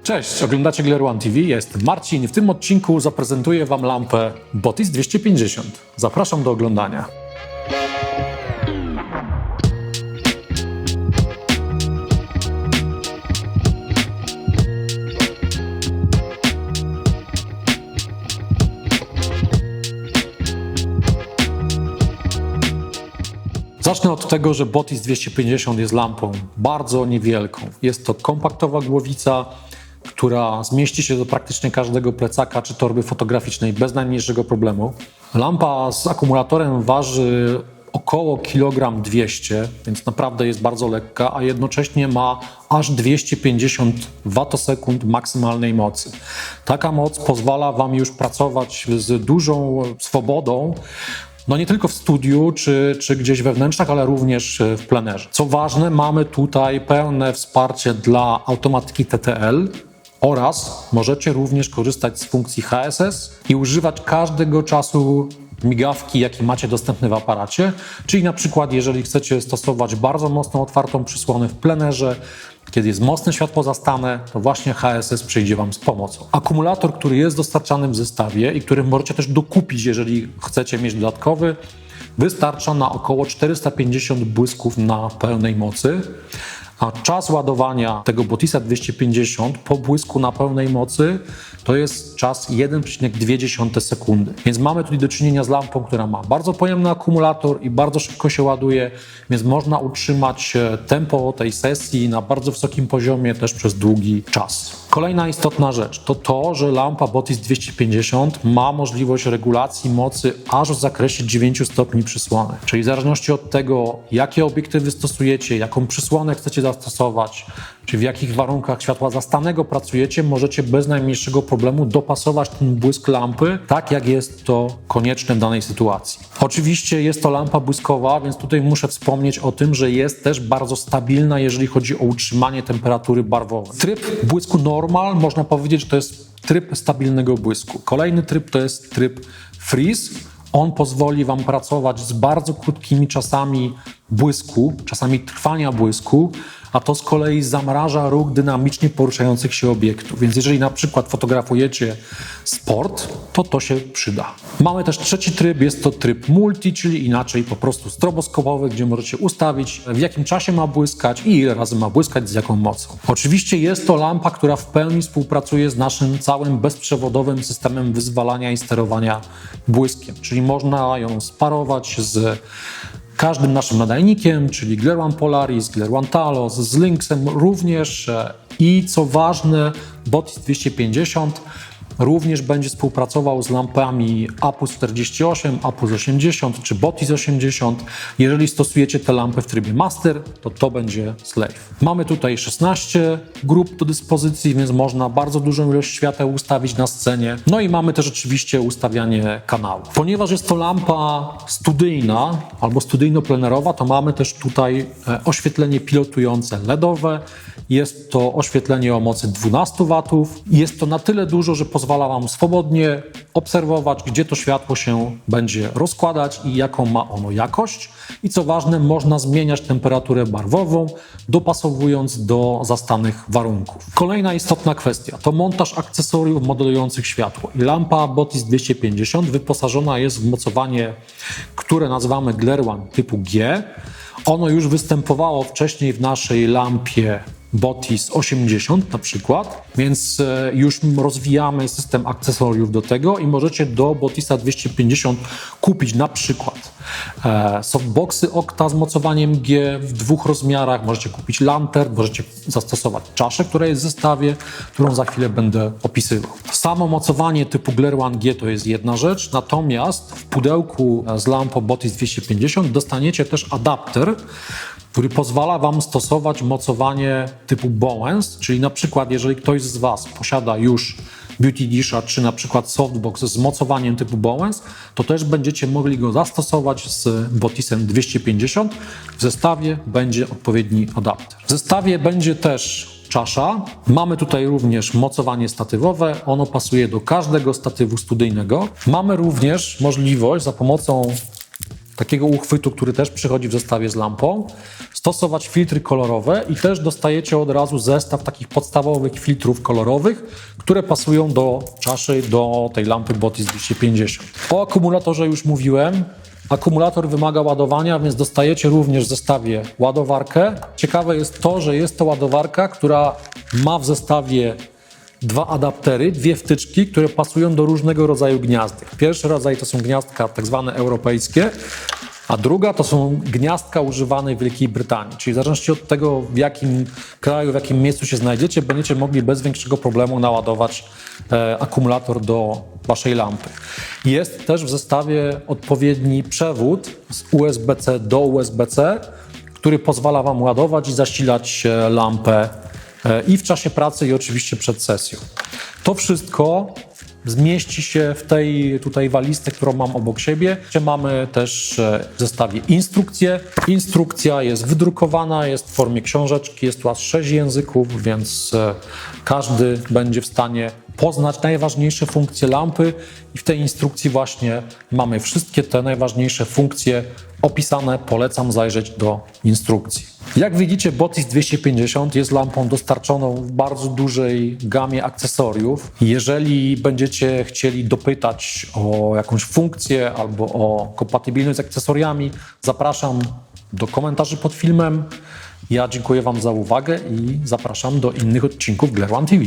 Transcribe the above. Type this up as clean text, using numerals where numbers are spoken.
Cześć, oglądacie Glare One TV, ja jestem Marcin i w tym odcinku zaprezentuję Wam lampę Botiss 250. Zapraszam do oglądania. Zacznę od tego, że Botiss 250 jest lampą bardzo niewielką. Jest to kompaktowa głowica, która zmieści się do praktycznie każdego plecaka czy torby fotograficznej bez najmniejszego problemu. Lampa z akumulatorem waży około 1,2 kg, więc naprawdę jest bardzo lekka, a jednocześnie ma aż 250 Wh maksymalnej mocy. Taka moc pozwala Wam już pracować z dużą swobodą, no nie tylko w studiu czy gdzieś we wnętrzach, ale również w plenerze. Co ważne, mamy tutaj pełne wsparcie dla automatyki TTL oraz możecie również korzystać z funkcji HSS i używać każdego czasu migawki, jakie macie dostępne w aparacie, czyli na przykład jeżeli chcecie stosować bardzo mocno otwartą przysłonę w plenerze, kiedy jest mocne światło zastane, to właśnie HSS przyjdzie Wam z pomocą. Akumulator, który jest dostarczany w zestawie i który możecie też dokupić, jeżeli chcecie mieć dodatkowy, wystarcza na około 450 błysków na pełnej mocy, a czas ładowania tego Botissa 250 po błysku na pełnej mocy to jest czas 1,2 sekundy. Więc mamy tutaj do czynienia z lampą, która ma bardzo pojemny akumulator i bardzo szybko się ładuje, więc można utrzymać tempo tej sesji na bardzo wysokim poziomie też przez długi czas. Kolejna istotna rzecz to to, że lampa Botiss 250 ma możliwość regulacji mocy aż w zakresie 9 stopni przysłony. Czyli w zależności od tego, jakie obiektywy stosujecie, jaką przysłonę chcecie zastosować, czy w jakich warunkach światła zastanego pracujecie, możecie bez najmniejszego problemu dopasować ten błysk lampy tak, jak jest to konieczne w danej sytuacji. Oczywiście jest to lampa błyskowa, więc tutaj muszę wspomnieć o tym, że jest też bardzo stabilna, jeżeli chodzi o utrzymanie temperatury barwowej. Tryb błysku normal, można powiedzieć, że to jest tryb stabilnego błysku. Kolejny tryb to jest tryb freeze. On pozwoli Wam pracować z bardzo krótkimi czasami błysku, czasami trwania błysku, a to z kolei zamraża ruch dynamicznie poruszających się obiektów. Więc jeżeli na przykład fotografujecie sport, to się przyda. Mamy też trzeci tryb, jest to tryb multi, czyli inaczej po prostu stroboskopowy, gdzie możecie ustawić, w jakim czasie ma błyskać i ile razy ma błyskać, z jaką mocą. Oczywiście jest to lampa, która w pełni współpracuje z naszym całym bezprzewodowym systemem wyzwalania i sterowania błyskiem, czyli można ją sparować z każdym naszym nadajnikiem, czyli Glare One Polaris, Glare One Talos, z Lynxem również i co ważne, Botiss 250 również będzie współpracował z lampami Apus 48, Apus 80 czy Botiss 80. Jeżeli stosujecie te lampy w trybie Master, to będzie Slave. Mamy tutaj 16 grup do dyspozycji, więc można bardzo dużą ilość świateł ustawić na scenie. No i mamy też oczywiście ustawianie kanału. Ponieważ jest to lampa studyjna albo studyjno-plenerowa, to mamy też tutaj oświetlenie pilotujące LEDowe. Jest to oświetlenie o mocy 12 W. Jest to na tyle dużo, że pozwala Wam swobodnie obserwować, gdzie to światło się będzie rozkładać i jaką ma ono jakość. I co ważne, można zmieniać temperaturę barwową, dopasowując do zastanych warunków. Kolejna istotna kwestia to montaż akcesoriów modelujących światło. I lampa Botiss 250 wyposażona jest w mocowanie, które nazywamy Glare One typu G. Ono już występowało wcześniej w naszej lampie Botiss 80 na przykład, więc już rozwijamy system akcesoriów do tego i możecie do Botissa 250 kupić na przykład softboxy Okta z mocowaniem G w 2 rozmiarach, możecie kupić lantern, możecie zastosować czaszę, która jest w zestawie, którą za chwilę będę opisywał. Samo mocowanie typu Glare One G to jest jedna rzecz, natomiast w pudełku z lampą Botiss 250 dostaniecie też adapter, który pozwala Wam stosować mocowanie typu Bowens, czyli na przykład jeżeli ktoś z Was posiada już Beauty Disha czy na przykład softbox z mocowaniem typu Bowens, to też będziecie mogli go zastosować z Botissem 250. W zestawie będzie odpowiedni adapter. W zestawie będzie też czasza. Mamy tutaj również mocowanie statywowe. Ono pasuje do każdego statywu studyjnego. Mamy również możliwość za pomocą takiego uchwytu, który też przychodzi w zestawie z lampą, stosować filtry kolorowe i też dostajecie od razu zestaw takich podstawowych filtrów kolorowych, które pasują do czaszy, do tej lampy Botiss 250. O akumulatorze już mówiłem. Akumulator wymaga ładowania, więc dostajecie również w zestawie ładowarkę. Ciekawe jest to, że jest to ładowarka, która ma w zestawie dwa adaptery, dwie wtyczki, które pasują do różnego rodzaju gniazdek. Pierwszy rodzaj to są gniazdka tak zwane europejskie, a druga to są gniazdka używane w Wielkiej Brytanii. Czyli w zależności od tego, w jakim kraju, w jakim miejscu się znajdziecie, będziecie mogli bez większego problemu naładować akumulator do waszej lampy. Jest też w zestawie odpowiedni przewód z USB-C do USB-C, który pozwala wam ładować i zasilać lampę i w czasie pracy, i oczywiście przed sesją. To wszystko zmieści się w tej tutaj walizce, którą mam obok siebie. Mamy też w zestawie instrukcję. Instrukcja jest wydrukowana, jest w formie książeczki, jest tu aż 6 języków, więc każdy będzie w stanie poznać najważniejsze funkcje lampy i w tej instrukcji właśnie mamy wszystkie te najważniejsze funkcje opisane. Polecam zajrzeć do instrukcji. Jak widzicie, Botiss 250 jest lampą dostarczoną w bardzo dużej gamie akcesoriów. Jeżeli będziecie chcieli dopytać o jakąś funkcję albo o kompatybilność z akcesoriami, zapraszam do komentarzy pod filmem. Ja dziękuję wam za uwagę i zapraszam do innych odcinków Glare One TV.